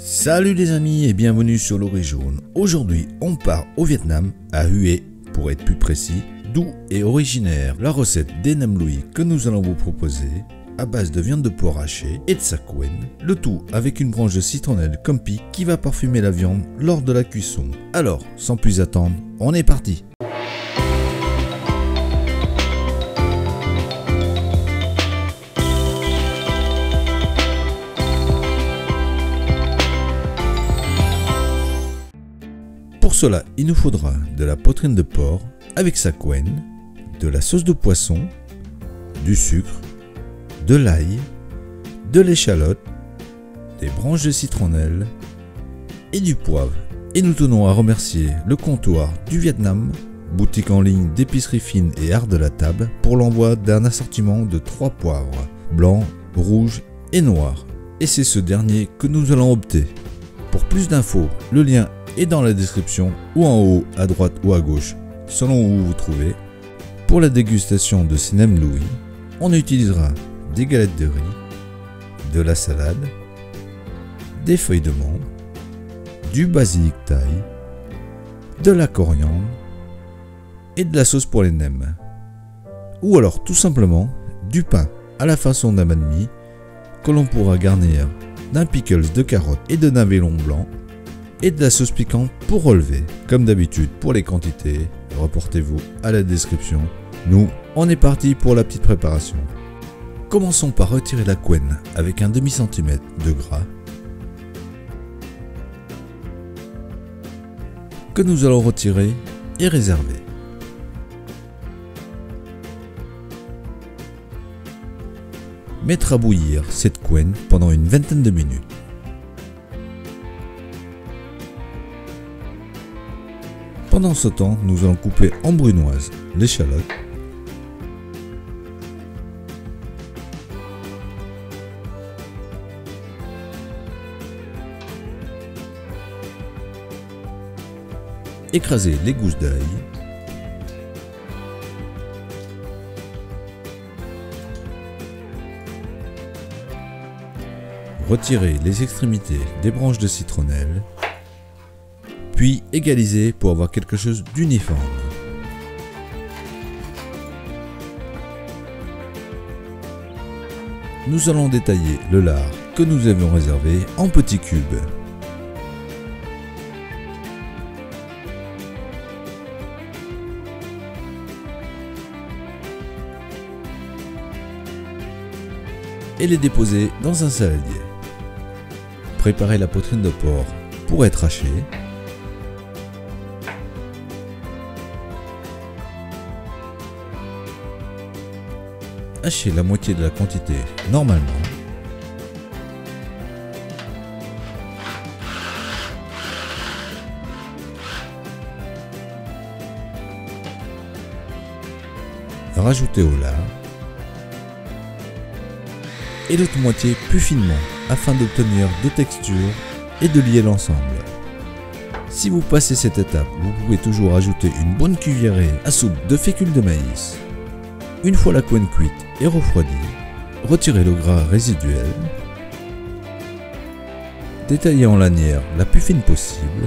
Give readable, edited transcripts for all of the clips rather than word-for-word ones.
Salut les amis et bienvenue sur l'Orée Jaune. Aujourd'hui on part au Vietnam, à Hue pour être plus précis, d'où est originaire la recette des nem lui que nous allons vous proposer à base de viande de porc hachée et de sa couenne, le tout avec une branche de citronnelle comme pic qui va parfumer la viande lors de la cuisson. Alors sans plus attendre, on est parti. Pour cela, il nous faudra de la poitrine de porc avec sa couenne, de la sauce de poisson, du sucre, de l'ail, de l'échalote, des branches de citronnelle et du poivre. Et nous tenons à remercier le comptoir du Vietnam, boutique en ligne d'épicerie fine et art de la table, pour l'envoi d'un assortiment de 3 poivres, blanc, rouge et noir. Et c'est ce dernier que nous allons opter. Pour plus d'infos, le lien est dans la description ou en haut à droite ou à gauche selon où vous vous trouvez. Pour la dégustation de ces nem lui, on utilisera des galettes de riz, de la salade, des feuilles de menthe, du basilic thaï, de la coriandre et de la sauce pour les nems. Ou alors tout simplement du pain à la façon d'un banh mi que l'on pourra garnir d'un pickles de carottes et de navellon blanc et de la sauce piquante pour relever. Comme d'habitude pour les quantités, reportez-vous à la description. Nous, on est parti pour la petite préparation. Commençons par retirer la couenne avec un demi-centimètre de gras que nous allons retirer et réserver. Mettre à bouillir cette couenne pendant une vingtaine de minutes. Pendant ce temps, nous allons couper en brunoise l'échalote, écraser les gousses d'ail, retirer les extrémités des branches de citronnelle, puis égaliser pour avoir quelque chose d'uniforme. Nous allons détailler le lard que nous avions réservé en petits cubes. Et les déposer dans un saladier. Préparer la poitrine de porc pour être hachée. Hacher la moitié de la quantité normalement. Rajouter au lard. Et l'autre moitié plus finement afin d'obtenir deux textures et de lier l'ensemble. Si vous passez cette étape, vous pouvez toujours ajouter une bonne cuillerée à soupe de fécule de maïs. Une fois la couenne cuite et refroidie, retirez le gras résiduel, détaillez en lanière la plus fine possible,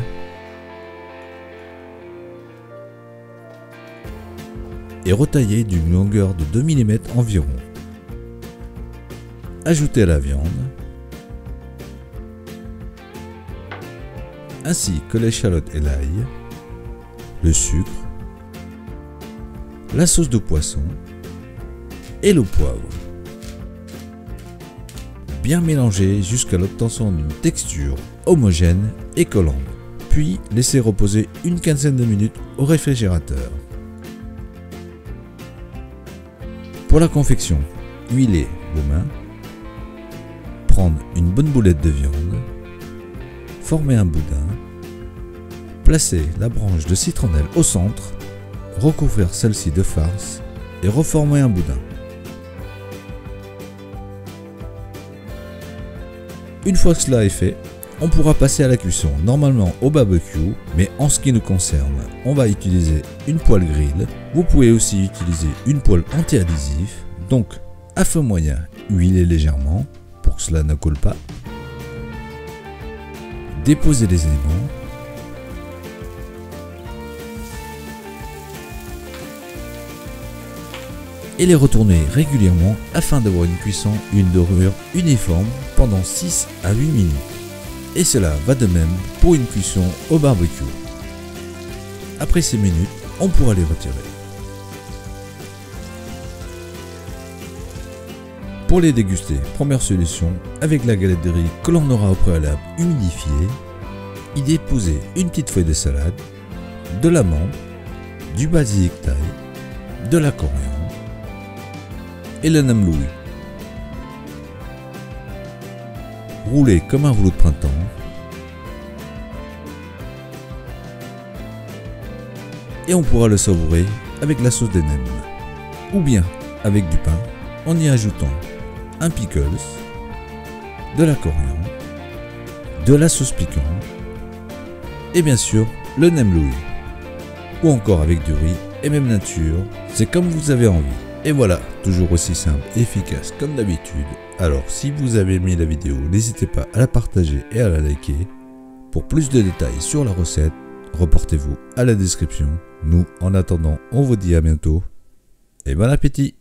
et retaillez d'une longueur de 2 mm environ. Ajoutez la viande, ainsi que l'échalote et l'ail, le sucre, la sauce de poisson et le poivre. Bien mélanger jusqu'à l'obtention d'une texture homogène et collante, puis laissez reposer une quinzaine de minutes au réfrigérateur. Pour la confection, huilez vos mains, prendre une bonne boulette de viande, former un boudin, placer la branche de citronnelle au centre, recouvrir celle-ci de farce et reformer un boudin. Une fois que cela est fait, on pourra passer à la cuisson, normalement au barbecue, mais en ce qui nous concerne, on va utiliser une poêle grill. Vous pouvez aussi utiliser une poêle anti-adhésif, donc à feu moyen, huilez légèrement pour que cela ne colle pas. déposer les éléments. Et les retourner régulièrement afin d'avoir une cuisson et une dorure uniforme pendant 6 à 8 minutes. Et cela va de même pour une cuisson au barbecue. Après ces minutes, on pourra les retirer. Pour les déguster, première solution, avec la galette de riz que l'on aura au préalable humidifiée, y déposer une petite feuille de salade, de l'amande, du basilic thaï, de la coriandre et le nem louis. Rouler comme un rouleau de printemps. Et on pourra le savourer avec la sauce des nems. Ou bien avec du pain en y ajoutant un pickles, de la coriandre, de la sauce piquante et bien sûr le nem louis. Ou encore avec du riz et même nature, c'est comme vous avez envie. Et voilà, toujours aussi simple et efficace comme d'habitude. Alors si vous avez aimé la vidéo, n'hésitez pas à la partager et à la liker. Pour plus de détails sur la recette, reportez-vous à la description. Nous, en attendant, on vous dit à bientôt et bon appétit!